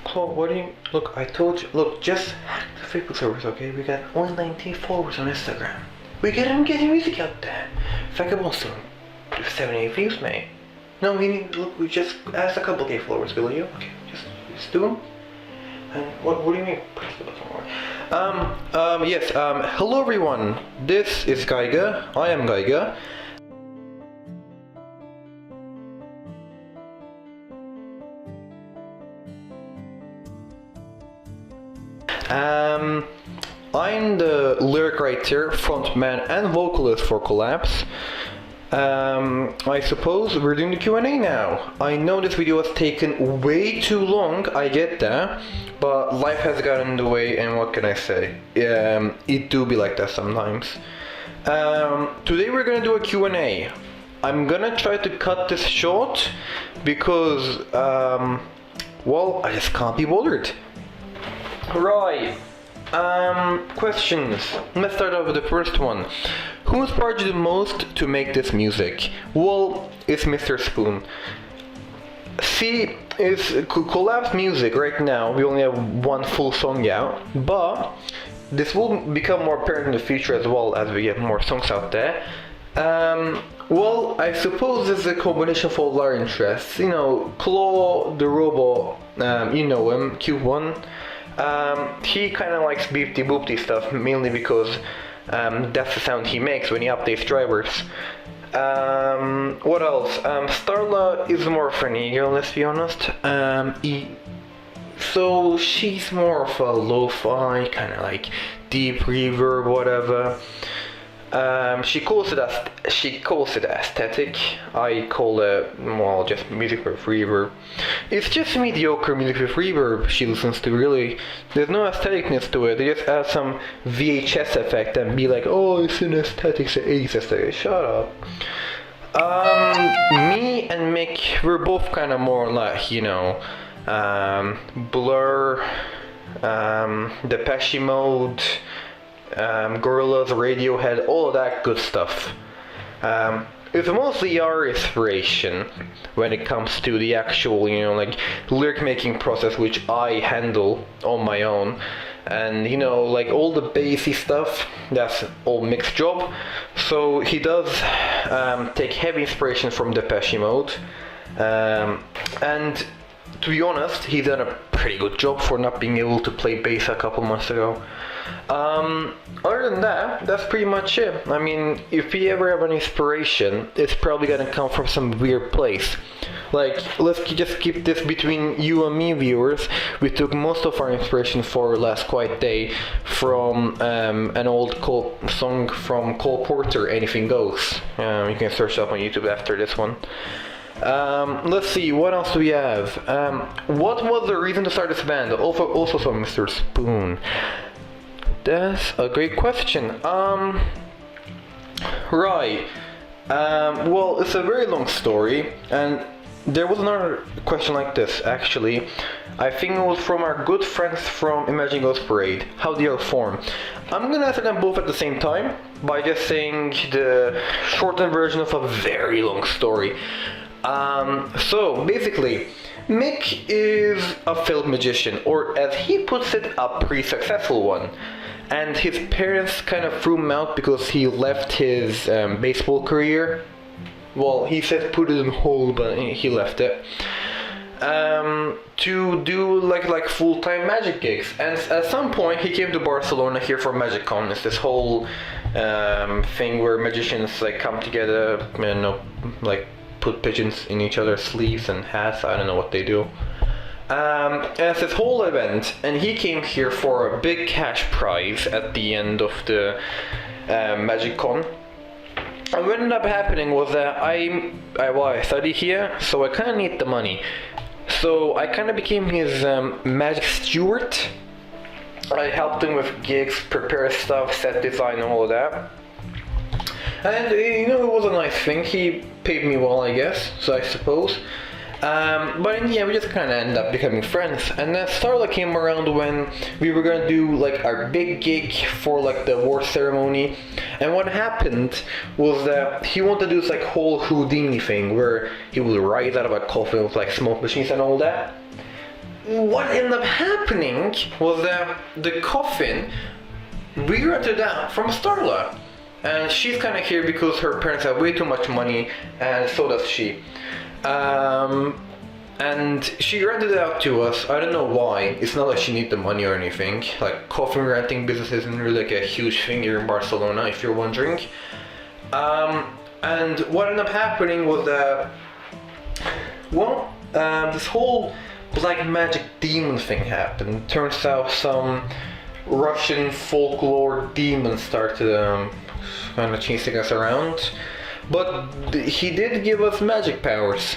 Chloe, what do you... Look, I told you... Look, just hack the Facebook servers, okay? We got only 19 followers on Instagram. We get music out there. Fucking awesome. 78 views, mate. No, look, we just asked a couple K followers, will you? Okay, just do them. And what do you mean? Yes, hello everyone. This is Geiger. I am Geiger. I'm the lyric writer, frontman, and vocalist for Collapse. I suppose we're doing the Q&A now. I know this video has taken way too long, I get that, but life has gotten in the way, and what can I say? It do be like that sometimes. Today we're gonna do a Q&A. I'm gonna try to cut this short because, well, I just can't be bothered. Right. Questions. Let's start off with the first one. Who inspired you the most to make this music? Well, it's Mr. Spoon. See, it's Collapse music right now. We only have one full song out, but this will become more apparent in the future as well as we get more songs out there. Well, I suppose it's a combination of all our interests. You know, Claw the robot, you know him, Q1. He kind of likes beepty boopty stuff, mainly because that's the sound he makes when he updates drivers. What else? Starla is more of an ego, let's be honest. So she's more of a lo-fi, kind of like deep reverb, whatever. She calls it aesthetic. I call it, well, just music with reverb. It's just mediocre music with reverb she listens to, really. There's no aestheticness to it. They just add some VHS effect and be like, oh, it's an aesthetic, it's an 80s aesthetic. Shut up. Me and Mick, we're both kind of more like, you know, Blur, Depeche Mode, Gorillaz, Radiohead, all of that good stuff. It's mostly our inspiration when it comes to the actual, you know, like lyric making process, which I handle on my own. And you know, like all the bassy stuff, that's all Mick's job. So he does take heavy inspiration from Depeche Mode. And to be honest, he's done a pretty good job for not being able to play bass a couple months ago. Other than that, that's pretty much it. I mean, if we ever have an inspiration, it's probably gonna come from some weird place. Like, let's just keep this between you and me, viewers. We took most of our inspiration for Last Quiet Day from an old song from Cole Porter, Anything Goes. You can search up on YouTube after this one. Let's see, what else do we have? What was the reason to start this band? Also from Mr. Spoon. That's a great question. Right. Well, it's a very long story, and there was another question like this, actually. I think it was from our good friends from Imagine Ghost Parade. How they are formed. I'm gonna answer them both at the same time by just saying the shortened version of a very long story. So basically, Mick is a failed magician, or as he puts it, a pretty successful one. And his parents kind of threw him out because he left his baseball career. Well, he said put it on hold, but he left it. To do like full-time magic gigs. And at some point he came to Barcelona here for MagicCon. It's this whole thing where magicians like come together and like put pigeons in each other's sleeves and hats. I don't know what they do. And it's this whole event, and he came here for a big cash prize at the end of the MagicCon. And what ended up happening was that I study here, so I kind of need the money. So I kind of became his magic steward. I helped him with gigs, prepare stuff, set design, and all of that. And you know, it was a nice thing. He paid me well, I guess, so I suppose. But in the end, we just kind of ended up becoming friends. And then Starla came around when we were gonna do like our big gig for like the award ceremony. And what happened was that he wanted to do this like whole Houdini thing where he would rise out of a coffin with like smoke machines and all that. what ended up happening was that the coffin, we rented out from Starla. And she's kind of here because her parents have way too much money, and so does she. And she rented it out to us. I don't know why. It's not like she needs the money or anything. Like, coffin renting business isn't really like a huge thing here in Barcelona, if you're wondering. And what ended up happening was that, well, this whole black magic demon thing happened. Turns out some Russian folklore demons started kind of chasing us around. But he did give us magic powers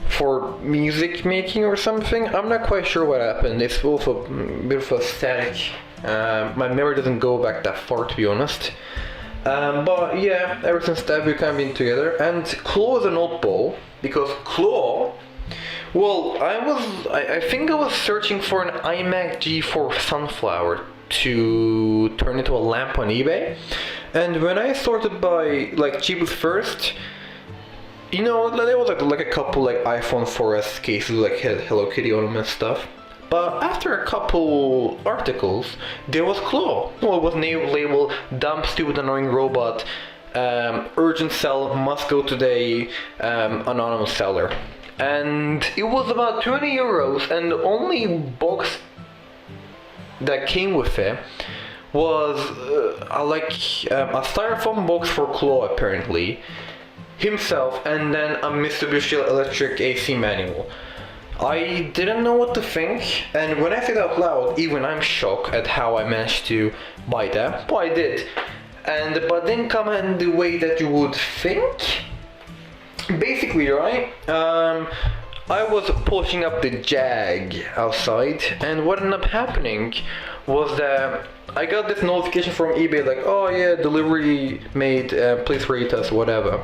for music making or something. I'm not quite sure what happened. It's also a bit of a static. My memory doesn't go back that far, to be honest. But yeah, ever since that we've kind of been together. And Claw is an oddball, because Claw, well, I think I was searching for an iMac G4 Sunflower to turn into a lamp on eBay. And when I sorted by like cheapest first, you know, there was like a couple like iPhone 4S cases like Hello Kitty on them and stuff. But after a couple articles, there was Claw. Well, it was labeled dumb, stupid, annoying robot, urgent sell, must go today, anonymous seller. And it was about 20 euros, and the only box that came with it was a styrofoam box for Claw, apparently, himself, and then a Mitsubishi Electric AC manual. I didn't know what to think, and when I say it out loud, even I'm shocked at how I managed to buy that. But I did, but didn't come in the way that you would think. Basically, right? I was pushing up the Jag outside, and what ended up happening was that I got this notification from eBay like, oh yeah, delivery made, please rate us, whatever.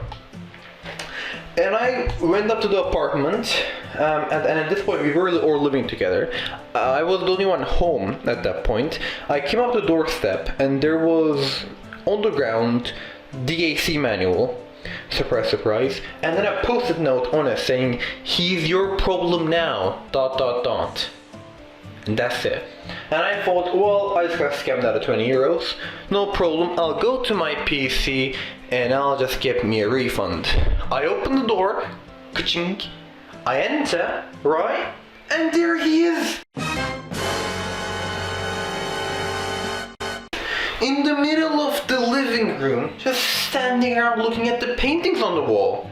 And I went up to the apartment, and at this point we were all living together. I was the only one home at that point. I came up the doorstep, and there was on the ground the AC manual. Surprise, surprise. And then a post-it note on it saying, "He's your problem now, ... And that's it. And I thought, well, I just got scammed out of 20 euros. No problem, I'll go to my PC and I'll just get me a refund. I open the door, ka-chink, I enter, right? And there he is! In the middle of the living room, just standing around looking at the paintings on the wall.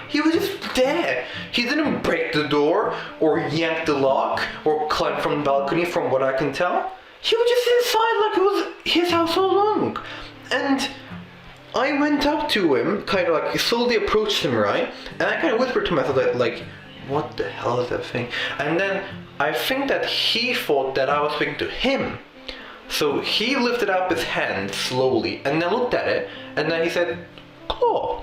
He was just there. He didn't break the door, or yank the lock, or climb from the balcony from what I can tell. He was just inside like it was his house all along. And I went up to him, kind of like slowly approached him, right? And I kind of whispered to myself like, what the hell is that thing? And then I think that he thought that I was speaking to him. So he lifted up his hand slowly and then looked at it, and then he said, Claw.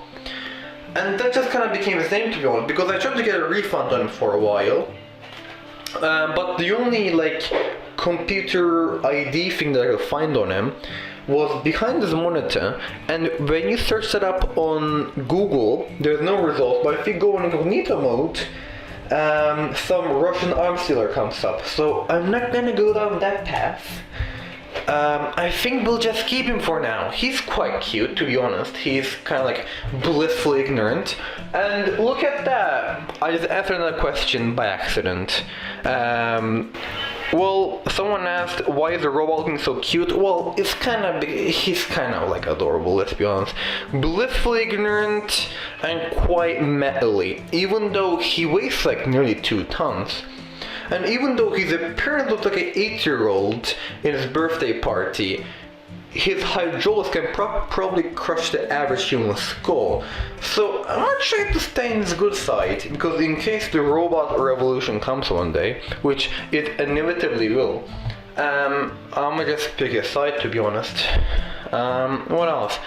And that just kind of became his name, to be honest, because I tried to get a refund on him for a while. But the only like computer ID thing that I could find on him was behind his monitor, and when you search that up on Google, there's no results, but if you go in incognito mode, some Russian arms dealer comes up. So I'm not gonna go down that path. I think we'll just keep him for now. He's quite cute, to be honest. He's kind of like blissfully ignorant. And look at that! I just answered another question by accident. Well, someone asked, why is the robot looking so cute? Well, he's kind of like adorable, let's be honest. Blissfully ignorant and quite metally, even though he weighs like nearly 2 tons. And even though his appearance looks like an 8-year-old in his birthday party, his hydraulics can probably crush the average human skull. So I'm not trying to stay in his good side, because in case the robot revolution comes one day, which it inevitably will, I'm gonna just pick a side, to be honest. What else?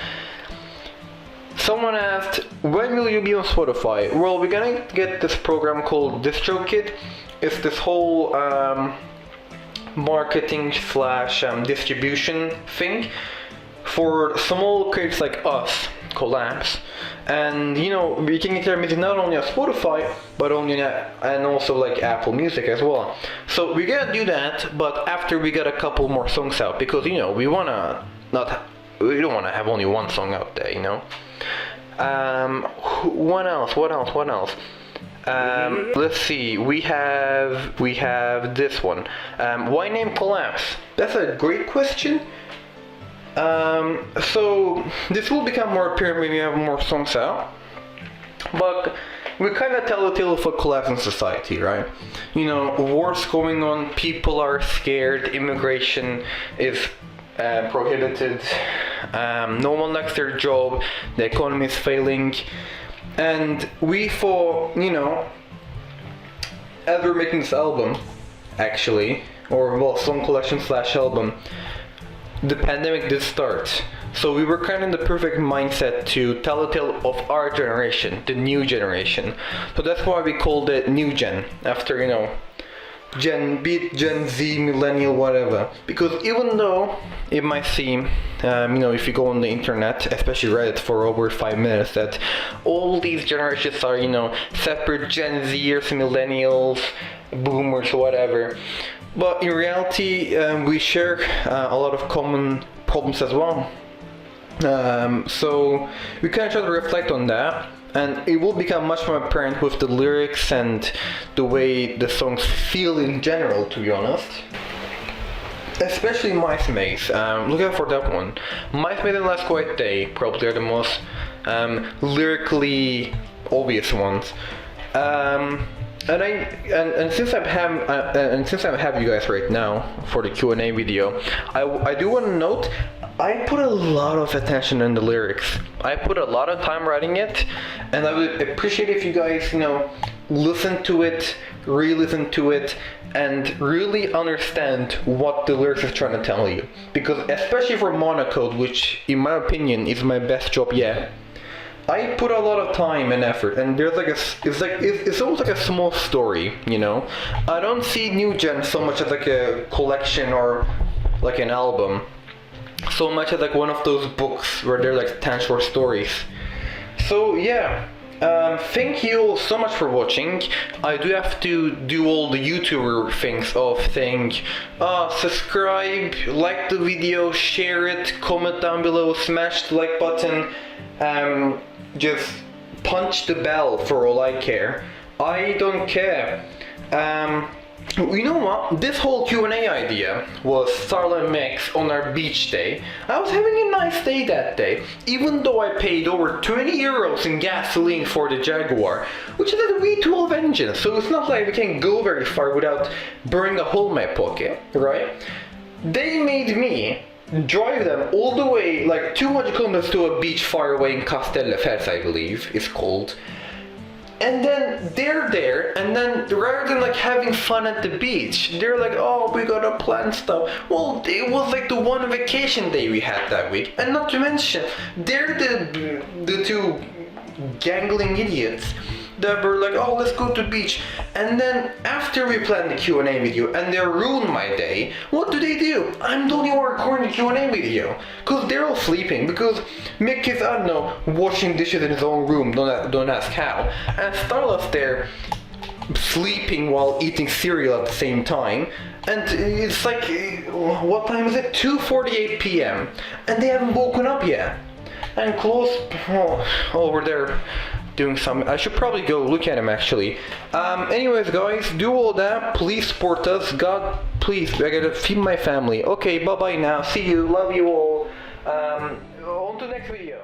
Someone asked, when will you be on Spotify? Well, we're gonna get this program called DistroKid. It's this whole marketing slash distribution thing for small creators like us, collabs, And you know, we can get their music not only on Spotify, but and also like Apple Music as well. So we're gonna do that, but after we get a couple more songs out, because you know, we don't wanna have only one song out there, you know. What else? Let's see. We have this one. Why name Collapse? That's a great question. So this will become more apparent when we have more songs out. But we kind of tell the tale of a collapse in society, right? You know, wars going on, people are scared, immigration is prohibited, no one likes their job, the economy is failing, and we thought, you know, as we're making this album, actually, or well, song collection / album, the pandemic did start. So we were kind of in the perfect mindset to tell the tale of our generation, the new generation. So that's why we called it New Gen, after, you know, Gen Z, millennial, whatever. Because even though it might seem, you know, if you go on the internet, especially Reddit, for over 5 minutes, that all these generations are, you know, separate Gen Zers, millennials, boomers, whatever. But in reality, we share a lot of common problems as well. So we kind of try to reflect on that, and it will become much more apparent with the lyrics and the way the songs feel in general, to be honest. Especially Mice Maze. Look out for that one. Mice Maze and Last Quiet Day probably are the most lyrically obvious ones. And since I have you guys right now for the Q&A video, I do want to note, I put a lot of attention in the lyrics. I put a lot of time writing it, and I would appreciate if you guys, you know, listen to it, re-listen to it, and really understand what the lyrics is trying to tell you. Because especially for monocode, which in my opinion is my best job yet, I put a lot of time and effort, and there's like it's almost like a small story, you know. I don't see New Gen so much as like a collection or like an album, so much as like one of those books where they're like 10 short stories. So yeah, thank you all so much for watching. I do have to do all the YouTuber things of saying, subscribe, like the video, share it, comment down below, smash the like button. Just punch the bell for all I care. I don't care. You know what? This whole Q&A idea was Starla Mix on our beach day. I was having a nice day that day, even though I paid over 20 euros in gasoline for the Jaguar, which is a V12 engine, so it's not like we can go very far without burning a hole in my pocket, right? They made me drive them all the way, like 200 kilometers to a beach far away in Castelldefels, I believe it's called. And then they're there, and then rather than like having fun at the beach, they're like, oh, we gotta plan stuff. Well, it was like the one vacation day we had that week, and not to mention, they're the two gangling idiots that were like, oh, let's go to the beach. And then after we planned the Q&A video and they ruined my day, what do? I'm the only one recording the Q&A video, because they're all sleeping, because Mick is, I don't know, washing dishes in his own room, don't ask how, and Starla's there sleeping while eating cereal at the same time. And it's like, what time is it? 2:48 p.m. and they haven't woken up yet. And close over there doing some. I should probably go look at him actually. Anyways, guys, do all that. Please support us. God, please, I gotta feed my family. Okay, bye bye now. See you. Love you all. On to the next video.